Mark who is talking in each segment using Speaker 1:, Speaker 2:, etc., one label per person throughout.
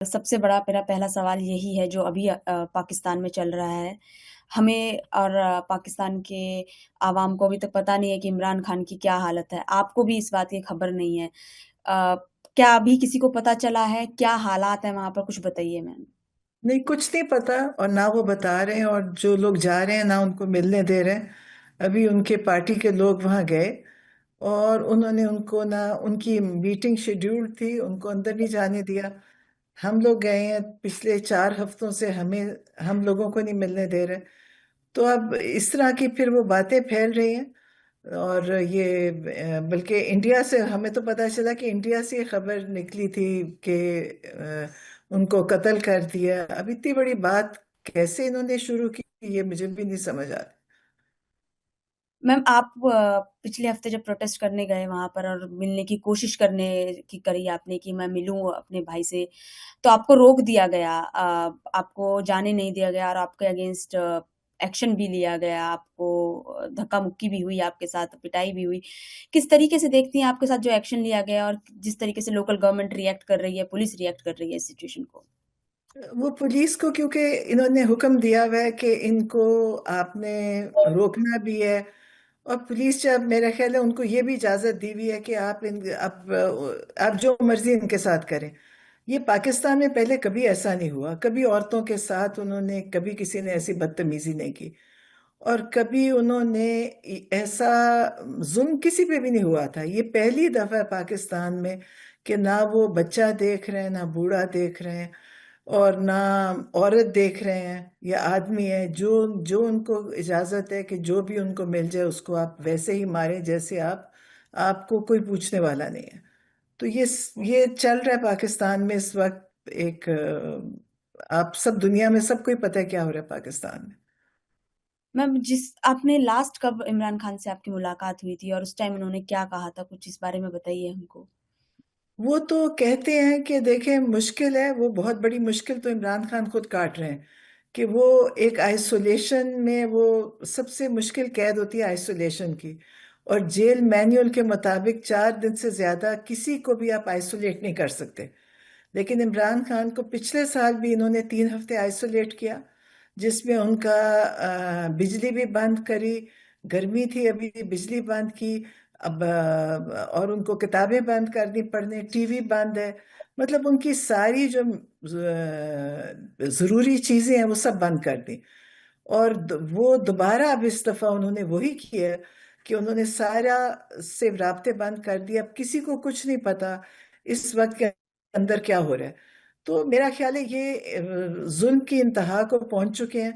Speaker 1: सबसे बड़ा मेरा पहला सवाल यही है जो अभी पाकिस्तान में चल रहा है। हमें और पाकिस्तान के आवाम को अभी तक पता नहीं है कि इमरान खान की क्या हालत है। आपको भी इस बात की खबर नहीं है। क्या अभी किसी को पता चला है क्या हालात है वहां पर? कुछ बताइए मैम।
Speaker 2: नहीं, कुछ नहीं पता। और ना वो बता रहे हैं, और जो लोग जा रहे हैं ना उनको मिलने दे रहे हैं। अभी उनके पार्टी के लोग वहां गए और उन्होंने उनको ना, उनकी मीटिंग शेड्यूल्ड थी, उनको अंदर नहीं जाने दिया। हम लोग गए हैं, पिछले 4 हफ्तों से हमें, हम लोगों को नहीं मिलने दे रहे। तो अब इस तरह की फिर वो बातें फैल रही हैं। और ये बल्कि इंडिया से हमें तो पता चला कि इंडिया से ये खबर निकली थी कि उनको कत्ल कर दिया। अब इतनी बड़ी बात कैसे इन्होंने शुरू की, ये मुझे भी नहीं समझ आ रहा।
Speaker 1: मैम आप पिछले हफ्ते जब प्रोटेस्ट करने गए वहां पर और मिलने की कोशिश करने की करी आपने कि मैं मिलूं अपने भाई से, तो आपको रोक दिया गया, आपको जाने नहीं दिया गया और आपके अगेंस्ट एक्शन भी लिया गया। आपको धक्का मुक्की भी हुई, आपके साथ पिटाई भी हुई। किस तरीके से देखती हैं आपके साथ जो एक्शन लिया गया और जिस तरीके से लोकल गवर्नमेंट रिएक्ट कर रही है, पुलिस रिएक्ट कर रही है इस सिचुएशन को?
Speaker 2: वो पुलिस को, क्योंकि इन्होंने हुक्म दिया हुआ है कि इनको आपने रोकना भी है। और पुलिस, जब मेरा ख्याल है उनको ये भी इजाजत दी हुई है कि आप जो मर्जी इनके साथ करें। ये पाकिस्तान में पहले कभी ऐसा नहीं हुआ, कभी औरतों के साथ उन्होंने, कभी किसी ने ऐसी बदतमीजी नहीं की। और कभी उन्होंने ऐसा जुल्म किसी पे भी नहीं हुआ था। ये पहली दफा है पाकिस्तान में कि ना वो बच्चा देख रहे हैं, ना बूढ़ा देख रहे हैं, और ना औरत देख रहे हैं या आदमी है। जो जो उनको इजाजत है कि जो भी उनको मिल जाए उसको आप वैसे ही मारें जैसे आपको कोई पूछने वाला नहीं है। तो ये चल रहा है पाकिस्तान में इस वक्त। एक आप सब दुनिया में सबको ही पता है क्या हो रहा है पाकिस्तान में।
Speaker 1: मैम, जिस आपने लास्ट कब इमरान खान से आपकी मुलाकात हुई थी और उस टाइम उन्होंने क्या कहा था? कुछ इस बारे में बताइए हमको।
Speaker 2: वो तो कहते हैं कि देखें, मुश्किल है, वो बहुत बड़ी मुश्किल तो इमरान खान खुद काट रहे हैं कि वो एक आइसोलेशन में, वो सबसे मुश्किल कैद होती है आइसोलेशन की। और जेल मैन्युअल के मुताबिक 4 दिन से ज्यादा किसी को भी आप आइसोलेट नहीं कर सकते। लेकिन इमरान खान को पिछले साल भी इन्होंने 3 हफ्ते आइसोलेट किया, जिसमें उनका बिजली भी बंद करी। गर्मी थी, अभी बिजली बंद की। अब और उनको किताबें बंद कर दी पढ़ने, टीवी बंद है। मतलब उनकी सारी जो जरूरी चीजें हैं वो सब बंद कर दी। और वो दोबारा अब इस दफा उन्होंने वही किया कि उन्होंने सारा से राब्ते बंद कर दिए। अब किसी को कुछ नहीं पता इस वक्त के अंदर क्या हो रहा है। तो मेरा ख्याल है ये जुल्म की इंतहा को पहुंच चुके हैं।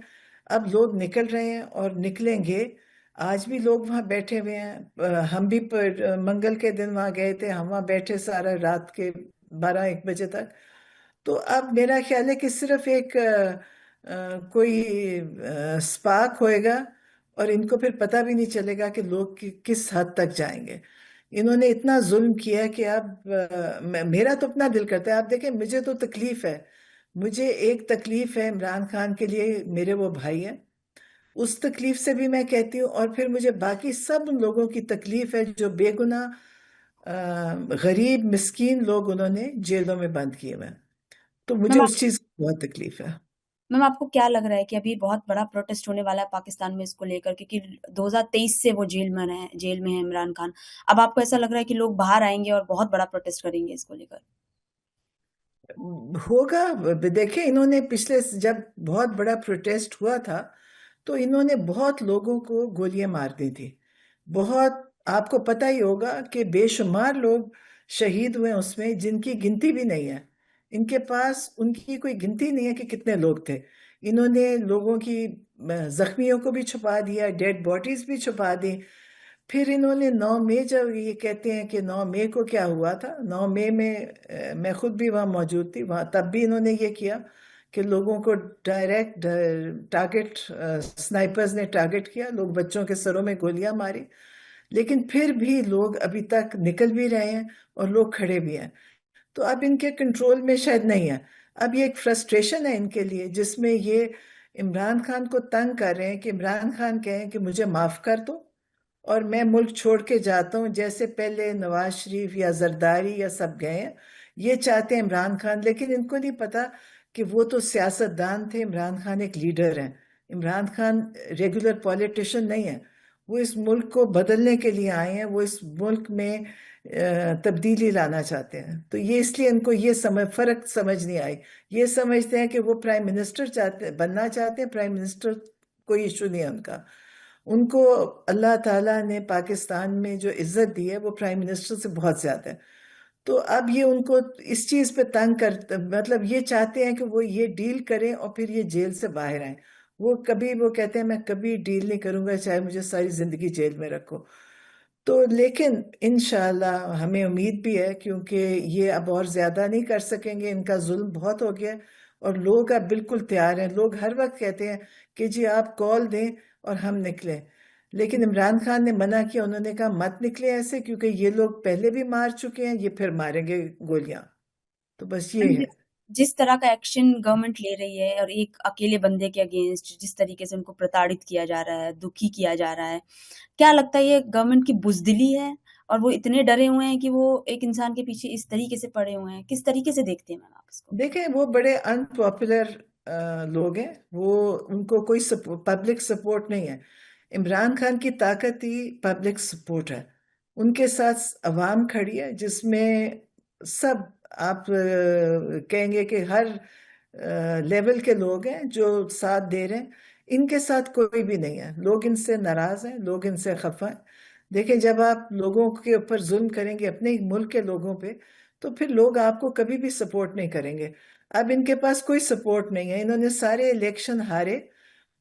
Speaker 2: अब लोग निकल रहे हैं और निकलेंगे। आज भी लोग वहां बैठे हुए हैं। हम भी मंगल के दिन वहां गए थे, हम वहां बैठे सारा रात के 12-1 बजे तक। तो अब मेरा ख्याल है कि सिर्फ एक कोई स्पार्क होएगा, और इनको फिर पता भी नहीं चलेगा कि लोग किस हद तक जाएंगे। इन्होंने इतना जुल्म किया है कि अब मेरा तो अपना दिल करता है। आप देखें, मुझे तो तकलीफ है। मुझे एक तकलीफ है इमरान खान के लिए, मेरे वो भाई हैं, उस तकलीफ से भी मैं कहती हूँ। और फिर मुझे बाकी सब उन लोगों की तकलीफ है जो बेगुनाह गरीब मिस्कीन लोग उन्होंने जेलों में बंद किए हुए हैं। तो मुझे
Speaker 1: मैम
Speaker 2: उस चीज की बहुत तकलीफ है।
Speaker 1: मैम आपको क्या लग रहा है कि अभी बहुत बड़ा प्रोटेस्ट होने वाला है पाकिस्तान में इसको लेकर? क्योंकि 2023 से वो जेल में है इमरान खान। अब आपको ऐसा लग रहा है कि लोग बाहर आएंगे और बहुत बड़ा प्रोटेस्ट करेंगे इसको लेकर?
Speaker 2: होगा। देखिए, इन्होंने पिछले, जब बहुत बड़ा प्रोटेस्ट हुआ था तो इन्होंने बहुत लोगों को गोलियां मार दी थी। बहुत, आपको पता ही होगा कि बेशुमार लोग शहीद हुए उसमें, जिनकी गिनती भी नहीं है। इनके पास उनकी कोई गिनती नहीं है कि कितने लोग थे। इन्होंने लोगों की जख्मियों को भी छुपा दिया, डेड बॉडीज भी छुपा दी। फिर इन्होंने 9 मई, जब ये कहते हैं कि 9 मई को क्या हुआ था, 9 मई में मैं खुद भी वहाँ मौजूद थी, वहाँ तब भी इन्होंने ये किया कि लोगों को डायरेक्ट टारगेट, स्नाइपर्स ने टारगेट किया, लोग बच्चों के सरों में गोलियां मारी। लेकिन फिर भी लोग अभी तक निकल भी रहे हैं और लोग खड़े भी हैं। तो अब इनके कंट्रोल में शायद नहीं है। अब ये एक फ्रस्ट्रेशन है इनके लिए, जिसमें ये इमरान खान को तंग कर रहे हैं कि इमरान खान कहें कि मुझे माफ कर दो और मैं मुल्क छोड़ के जाता हूं, जैसे पहले नवाज शरीफ या जरदारी या सब गए हैं। ये चाहते हैं इमरान खान, लेकिन इनको नहीं पता कि वो तो सियासतदान थे, इमरान खान एक लीडर हैं। इमरान खान रेगुलर पॉलिटिशियन नहीं है। वो इस मुल्क को बदलने के लिए आए हैं, वो इस मुल्क में तब्दीली लाना चाहते हैं। तो ये इसलिए इनको ये फर्क समझ नहीं आई। ये समझते हैं कि वो प्राइम मिनिस्टर बनना चाहते हैं, प्राइम मिनिस्टर कोई इशू नहीं है उनका। उनको अल्लाह ताला ने पाकिस्तान में जो इज्जत दी है वो प्राइम मिनिस्टर से बहुत ज्यादा है। तो अब ये उनको इस चीज पे तंग कर, मतलब ये चाहते हैं कि वो ये डील करें और फिर ये जेल से बाहर आए। वो कहते हैं मैं कभी डील नहीं करूंगा चाहे मुझे सारी जिंदगी जेल में रखो। तो लेकिन इंशाल्लाह हमें उम्मीद भी है, क्योंकि ये अब और ज्यादा नहीं कर सकेंगे, इनका जुल्म बहुत हो गया है। और लोग अब बिल्कुल तैयार हैं, लोग हर वक्त कहते हैं कि जी आप कॉल दें और हम निकलें। लेकिन इमरान खान ने मना किया, उन्होंने कहा मत निकले ऐसे, क्योंकि ये लोग पहले भी मार चुके हैं, ये फिर मारेंगे गोलियां। तो बस ये
Speaker 1: मैम,
Speaker 2: है।
Speaker 1: जिस तरह का एक्शन गवर्नमेंट ले रही है और एक अकेले बंदे के अगेंस्ट जिस तरीके से उनको प्रताड़ित किया जा रहा है, दुखी किया जा रहा है, क्या लगता है ये गवर्नमेंट की बुजदिली है और वो इतने डरे हुए हैं कि वो एक इंसान के पीछे इस तरीके से पड़े हुए हैं? किस तरीके से देखते हैं मैम आप इसको?
Speaker 2: देखें, वो बड़े अनपॉपुलर लोग हैं। वो उनको कोई पब्लिक सपोर्ट नहीं है। इमरान खान की ताकत ही पब्लिक सपोर्ट है। उनके साथ अवाम खड़ी है, जिसमें सब आप कहेंगे कि हर लेवल के लोग हैं जो साथ दे रहे हैं। इनके साथ कोई भी नहीं है, लोग इनसे नाराज हैं, लोग इनसे खफा हैं। देखें, जब आप लोगों के ऊपर जुल्म करेंगे, अपने ही मुल्क के लोगों पे, तो फिर लोग आपको कभी भी सपोर्ट नहीं करेंगे। अब इनके पास कोई सपोर्ट नहीं है, इन्होंने सारे इलेक्शन हारे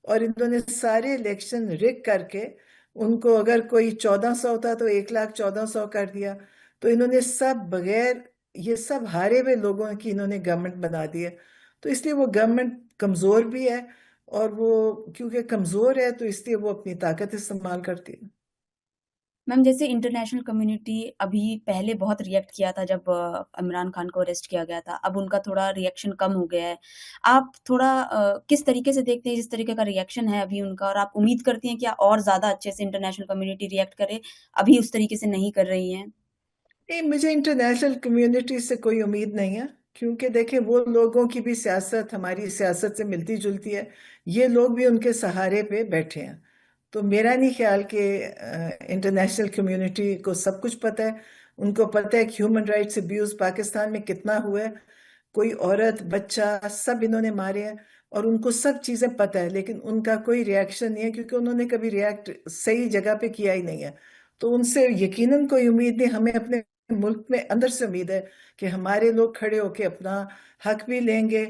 Speaker 2: और इन्होंने सारे इलेक्शन रिग करके, उनको अगर कोई 1400 होता तो 1,14,100 कर दिया। तो इन्होंने सब बगैर, ये सब हारे हुए लोगों की इन्होंने गवर्नमेंट बना दी है। तो इसलिए वो गवर्नमेंट कमजोर भी है। और वो क्योंकि कमजोर है तो इसलिए वो अपनी ताकत इस्तेमाल करती है।
Speaker 1: मैम, जैसे इंटरनेशनल कम्युनिटी अभी पहले बहुत रिएक्ट किया था जब इमरान खान को अरेस्ट किया गया था, अब उनका थोड़ा रिएक्शन कम हो गया है। आप थोड़ा किस तरीके से देखते हैं जिस तरीके का रिएक्शन है अभी उनका, और आप उम्मीद करती हैं कि और ज्यादा अच्छे से इंटरनेशनल कम्युनिटी रिएक्ट करे, अभी उस तरीके से नहीं कर रही है?
Speaker 2: नहीं, मुझे इंटरनेशनल कम्युनिटी से कोई उम्मीद नहीं है, क्योंकि देखिए वो लोगों की भी सियासत हमारी सियासत से मिलती जुलती है। ये लोग भी उनके सहारे पे बैठे हैं। तो मेरा नहीं ख्याल कि इंटरनेशनल कम्युनिटी को सब कुछ पता है। उनको पता है कि ह्यूमन राइट्स अब्यूज पाकिस्तान में कितना हुआ है। कोई औरत बच्चा सब इन्होंने मारे हैं, और उनको सब चीजें पता है, लेकिन उनका कोई रिएक्शन नहीं है, क्योंकि उन्होंने कभी रिएक्ट सही जगह पे किया ही नहीं है। तो उनसे यकीनन कोई उम्मीद नहीं। हमें अपने मुल्क में अंदर से उम्मीद है कि हमारे लोग खड़े होके अपना हक भी लेंगे,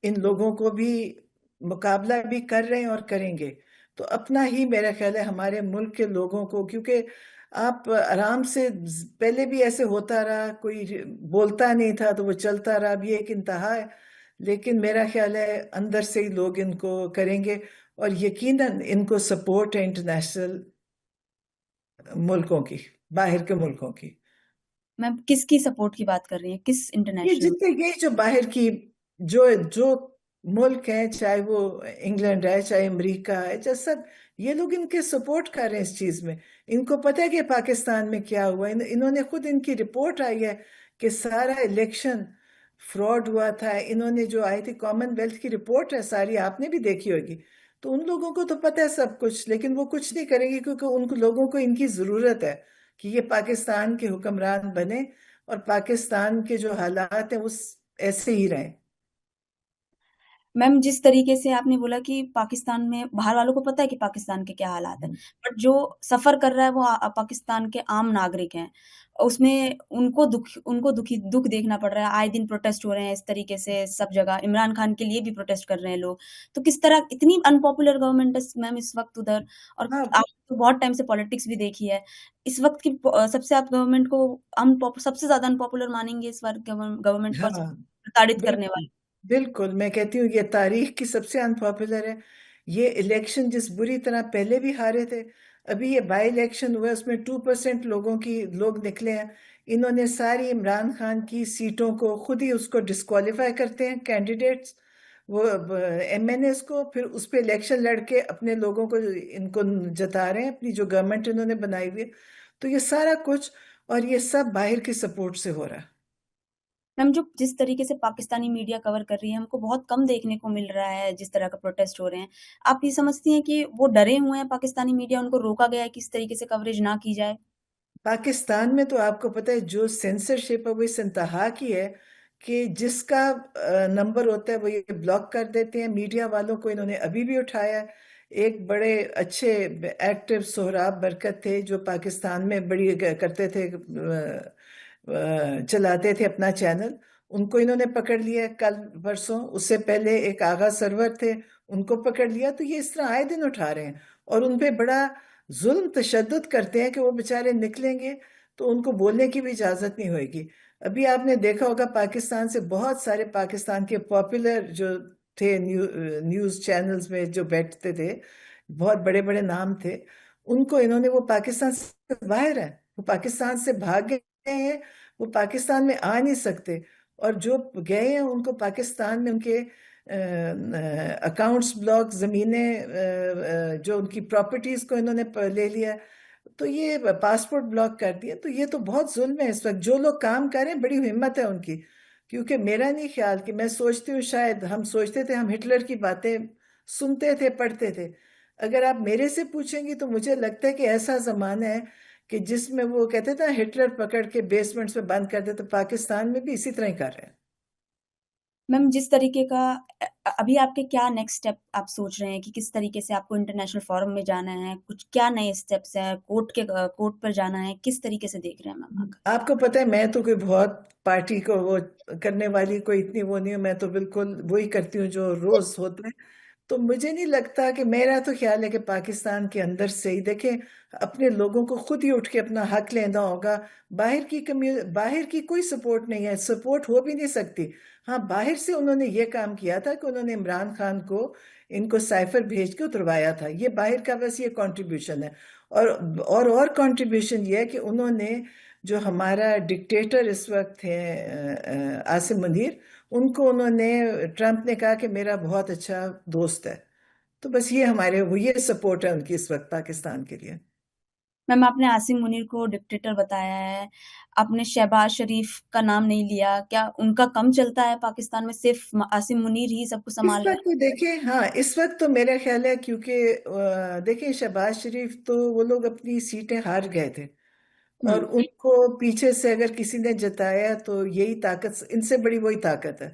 Speaker 2: इन लोगों को भी मुकाबला भी कर रहे हैं और करेंगे। तो अपना ही मेरा ख्याल है हमारे मुल्क के लोगों को, क्योंकि आप आराम से, पहले भी ऐसे होता रहा, कोई बोलता नहीं था तो वो चलता रहा, अब ये एक इंतहा है। लेकिन मेरा ख्याल है अंदर से ही लोग इनको करेंगे। और यकीनन इनको सपोर्ट है इंटरनेशनल मुल्कों की, बाहर के मुल्कों की।
Speaker 1: मैम, किसकी सपोर्ट की बात कर रही हैं, किस
Speaker 2: ये
Speaker 1: इंटरनेशनल?
Speaker 2: जितने ये जो बाहर की, जो जो मुल्क हैं, चाहे वो इंग्लैंड है चाहे अमेरिका है, चाहे सब, ये लोग इनके सपोर्ट कर रहे हैं इस चीज में। इनको पता है कि पाकिस्तान में क्या हुआ। इन्होंने खुद, इनकी रिपोर्ट आई है कि सारा इलेक्शन फ्रॉड हुआ था। इन्होंने जो आई थी कॉमनवेल्थ की रिपोर्ट है सारी, आपने भी देखी होगी। तो उन लोगों को तो पता है सब कुछ, लेकिन वो कुछ नहीं करेंगे, क्योंकि उन लोगों को इनकी जरूरत है कि ये पाकिस्तान के हुक्मरान बने और पाकिस्तान के जो हालात हैं उस ऐसे ही रहे।
Speaker 1: मैम, जिस तरीके से आपने बोला कि पाकिस्तान में बाहर वालों को पता है कि पाकिस्तान के क्या हालात है, बट जो सफर कर रहा है वो पाकिस्तान के आम नागरिक हैं। उसमें दुख देखना पड़ रहा है। आए दिन प्रोटेस्ट हो रहे हैं इस तरीके से सब जगह, इमरान खान के लिए भी प्रोटेस्ट कर रहे हैं लोग। तो किस तरह, इतनी अनपॉपुलर गवर्नमेंट है मैम इस वक्त उधर, और
Speaker 2: हाँ,
Speaker 1: आप तो बहुत टाइम से पॉलिटिक्स भी देखी है। इस वक्त की सबसे, आप गवर्नमेंट को सबसे ज्यादा अनपॉपुलर मानेंगे इस बार गवर्नमेंट को, और
Speaker 2: हाँ,
Speaker 1: प्रताड़ित करने
Speaker 2: बिल्कुल।
Speaker 1: वाली?
Speaker 2: बिल्कुल, मैं कहती हूँ ये तारीख की सबसे अनपॉपुलर है। ये इलेक्शन जिस बुरी तरह पहले भी हारे थे, अभी ये बाई इलेक्शन हुआ, उसमें 2% लोग निकले हैं। इन्होंने सारी इमरान खान की सीटों को खुद ही उसको डिस्qualify करते हैं कैंडिडेट्स, वो एमएनएस को, फिर उस पर इलेक्शन लड़के अपने लोगों को इनको जता रहे हैं, अपनी जो गवर्नमेंट इन्होंने बनाई हुई है। तो ये सारा कुछ, और ये सब बाहर की सपोर्ट से हो रहा है।
Speaker 1: मैम जो जिस तरीके से पाकिस्तानी मीडिया कवर कर रही है, हमको बहुत कम देखने को मिल रहा है जिस तरह का प्रोटेस्ट हो रहे हैं। आप ये समझती हैं कि वो डरे हुए हैं पाकिस्तानी मीडिया, उनको रोका गया है कि इस तरीके से कवरेज ना की जाए?
Speaker 2: पाकिस्तान में तो आपको पता है जो सेंसरशिप है वो इस इंतहा की है कि जिसका नंबर होता है वो ये ब्लॉक कर देते हैं। मीडिया वालों को इन्होंने अभी भी उठाया है। एक बड़े अच्छे एक्टिव सोहराब बरकत थे जो पाकिस्तान में बड़ी करते थे, चलाते थे अपना चैनल। उनको इन्होंने पकड़ लिया है कल परसों। उससे पहले एक आगा सरवर थे, उनको पकड़ लिया। तो ये इस तरह आए दिन उठा रहे हैं और उन पे बड़ा जुल्म तशद्दुद करते हैं कि वो बेचारे निकलेंगे तो उनको बोलने की भी इजाजत नहीं होगी। अभी आपने देखा होगा पाकिस्तान से बहुत सारे पाकिस्तान के पॉपुलर जो थे न्यूज चैनल्स में जो बैठते थे, बहुत बड़े बड़े नाम थे, उनको इन्होंने, वो पाकिस्तान से बाहर है, वो पाकिस्तान से भाग गए हैं, वो पाकिस्तान में आ नहीं सकते। और जो गए हैं उनको पाकिस्तान में उनके अकाउंट्स ब्लॉक, जमीनें, जो उनकी प्रॉपर्टीज को इन्होंने ले लिया। तो ये पासपोर्ट ब्लॉक कर दिया। तो ये तो बहुत जुल्म है इस वक्त। जो लोग काम कर रहे हैं, बड़ी हिम्मत है उनकी। क्योंकि मेरा नहीं ख्याल कि, मैं सोचती हूँ शायद हम सोचते थे, हम हिटलर की बातें सुनते थे, पढ़ते थे। अगर आप मेरे से पूछेंगी तो मुझे लगता है कि ऐसा जमाना है कि जिसमें वो कहते थे हिटलर पकड़ के बेसमेंट्स में बंद कर दे, तो पाकिस्तान में भी इसी तरह ही कर रहे हैं।
Speaker 1: मैम जिस तरीके का अभी आपके क्या नेक्स्ट स्टेप आप सोच रहे हैं कि किस तरीके से आपको इंटरनेशनल फोरम में जाना है, कुछ क्या नए स्टेप्स हैं, कोर्ट पर जाना है, किस तरीके से देख रहे हैं मैम आगे?
Speaker 2: आपको पता है मैं तो कोई बहुत पार्टी को वो करने वाली कोई इतनी वो नहीं हूँ। मैं तो बिल्कुल वही करती हूँ जो रोज होता है। तो मुझे नहीं लगता कि, मेरा तो ख्याल है कि पाकिस्तान के अंदर से ही देखें, अपने लोगों को खुद ही उठ के अपना हक लेना होगा। बाहर की कोई सपोर्ट नहीं है, सपोर्ट हो भी नहीं सकती। हाँ, बाहर से उन्होंने ये काम किया था कि उन्होंने इमरान खान को इनको साइफर भेज के उतरवाया था। ये बाहर का बस ये कंट्रीब्यूशन है। और कंट्रीब्यूशन ये है कि उन्होंने, जो हमारा डिक्टेटर इस वक्त है आसिम मुनीर, उनको उन्होंने, ट्रम्प ने कहा कि मेरा बहुत अच्छा दोस्त है। तो बस ये हमारे, वो ये सपोर्ट है उनकी इस वक्त पाकिस्तान के लिए।
Speaker 1: मैम आपने आसिम मुनीर को डिक्टेटर बताया है, आपने शहबाज शरीफ का नाम नहीं लिया, क्या उनका कम चलता है पाकिस्तान में, सिर्फ आसिम मुनीर ही सब कुछ
Speaker 2: इस
Speaker 1: संभाल रहे
Speaker 2: वक्त
Speaker 1: हैं?
Speaker 2: तो देखें, हाँ इस वक्त तो मेरा ख्याल है क्योंकि देखें शहबाज शरीफ तो वो लोग अपनी सीटें हार गए थे। और
Speaker 1: हम्म।
Speaker 2: उनको पीछे से अगर किसी ने जताया तो यही ताकत, इनसे बड़ी वही ताकत है।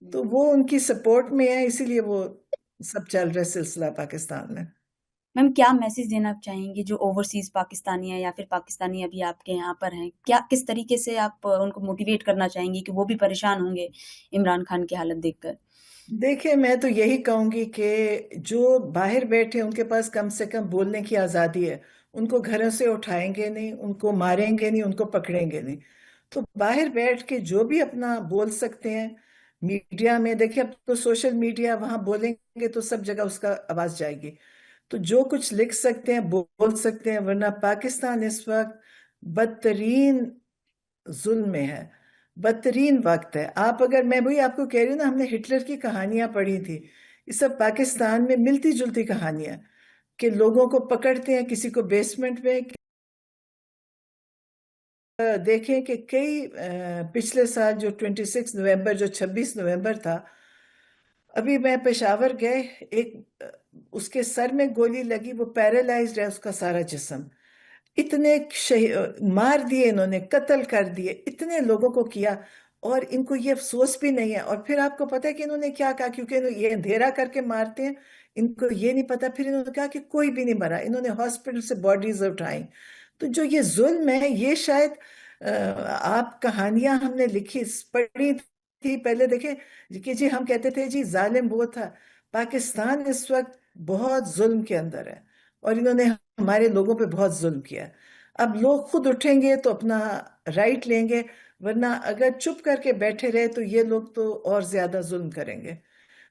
Speaker 2: तो वो उनकी सपोर्ट में है, इसीलिए वो सब चल रहा है सिलसिला पाकिस्तान में।
Speaker 1: मैम क्या मैसेज देना चाहेंगी जो ओवरसीज पाकिस्तानी है या फिर पाकिस्तानी अभी आपके यहाँ पर हैं, क्या किस तरीके से आप उनको मोटिवेट करना चाहेंगी कि वो भी परेशान होंगे इमरान खान की हालत देखकर?
Speaker 2: देखिए, मैं तो यही कहूंगी कि जो बाहर बैठे हैं, उनके पास कम से कम बोलने की आज़ादी है। उनको घरों से उठाएंगे नहीं, उनको मारेंगे नहीं, उनको पकड़ेंगे नहीं। तो बाहर बैठ के जो भी अपना बोल सकते हैं। मीडिया में देखिए, अब तो सोशल मीडिया, वहां बोलेंगे तो सब जगह उसका आवाज जाएगी। तो जो कुछ लिख सकते हैं, बोल सकते हैं। वरना पाकिस्तान इस वक्त बदतरीन जुल्म में है, बदतरीन वक्त है। आप अगर, मैं वही आपको कह रही हूँ ना, हमने हिटलर की कहानियां पढ़ी थी। ये सब पाकिस्तान में मिलती जुलती कहानियां, कि लोगों को पकड़ते हैं किसी को बेसमेंट में। देखें कि कई पिछले साल जो 26 नवंबर, जो 26 नवंबर था, अभी मैं पेशावर गए, एक उसके सर में गोली लगी, वो पैरालाइज्ड है उसका सारा जिस्म। इतने मार दिए इन्होंने, कत्ल कर दिए, इतने लोगों को किया। और इनको ये अफसोस भी नहीं है। और फिर आपको पता है कि इन्होंने क्या कहा, क्योंकि ये अंधेरा करके मारते हैं, इनको ये नहीं पता। फिर इन्होंने कहा कि कोई भी नहीं मरा, इन्होंने हॉस्पिटल से बॉडीज उठाई। तो जो ये जुल्म है, ये शायद आप कहानियां हमने लिखी पढ़ी थी पहले, देखें कि जी हम कहते थे जी जालिम वो था। पाकिस्तान इस वक्त बहुत जुल्म के अंदर है और इन्होंने हमारे लोगों पे बहुत जुल्म किया। अब लोग खुद उठेंगे तो अपना राइट लेंगे। वरना अगर चुप करके बैठे रहे तो ये लोग तो और ज्यादा जुल्म करेंगे।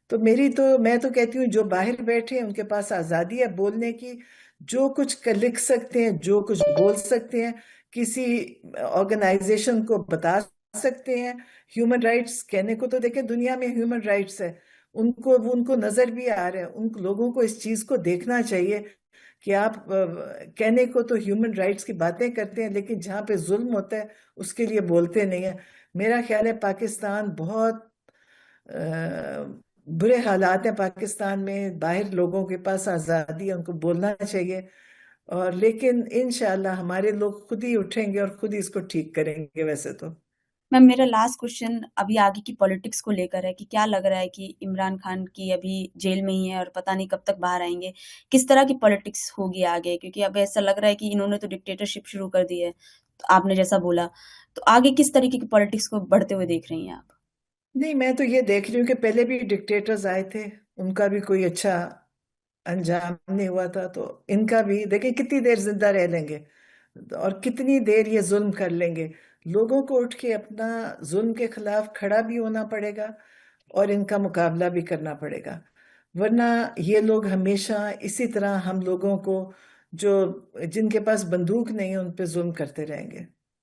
Speaker 2: तो मैं तो कहती हूँ जो बाहर बैठे हैं उनके पास आजादी है बोलने की। जो कुछ लिख सकते हैं, जो कुछ बोल सकते हैं, किसी ऑर्गेनाइजेशन को बता सकते हैं। ह्यूमन राइट्स कहने को तो देखें, दुनिया में ह्यूमन राइट्स है। उनको, वो उनको नजर भी आ रहा है। उन लोगों को इस चीज को देखना चाहिए कि आप कहने को तो ह्यूमन राइट्स की बातें करते हैं, लेकिन जहाँ पे जुल्म होता है उसके लिए बोलते नहीं है। मेरा ख्याल है पाकिस्तान बहुत बुरे हालात हैं पाकिस्तान में। बाहर लोगों के पास आज़ादी है, उनको बोलना चाहिए। और लेकिन इंशाल्लाह हमारे लोग खुद ही उठेंगे और खुद ही इसको ठीक करेंगे वैसे तो।
Speaker 1: मैम मेरा लास्ट क्वेश्चन अभी आगे की पॉलिटिक्स को लेकर है कि क्या लग रहा है कि इमरान खान की अभी जेल में ही है और पता नहीं कब तक बाहर आएंगे, किस तरह की पॉलिटिक्स होगी आगे, क्योंकि अब ऐसा लग रहा है कि इन्होंने तो डिक्टेटरशिप शुरू कर दी है, तो आपने जैसा बोला, तो आगे किस तरीके की पॉलिटिक्स को बढ़ते हुए देख रही हैं आप?
Speaker 2: नहीं, मैं तो ये देख रही हूँ कि पहले भी डिक्टेटर्स आए थे, उनका भी कोई अच्छा अंजाम नहीं हुआ था। तो इनका भी देखिए कितनी देर जिंदा रह लेंगे और कितनी देर ये जुल्म कर लेंगे। लोगों को उठ के अपना जुल्म के खिलाफ खड़ा भी होना पड़ेगा और इनका मुकाबला भी करना पड़ेगा। वरना ये लोग हमेशा इसी तरह हम लोगों को, जो जिनके पास बंदूक नहीं है, उन पे जुल्म करते रहेंगे।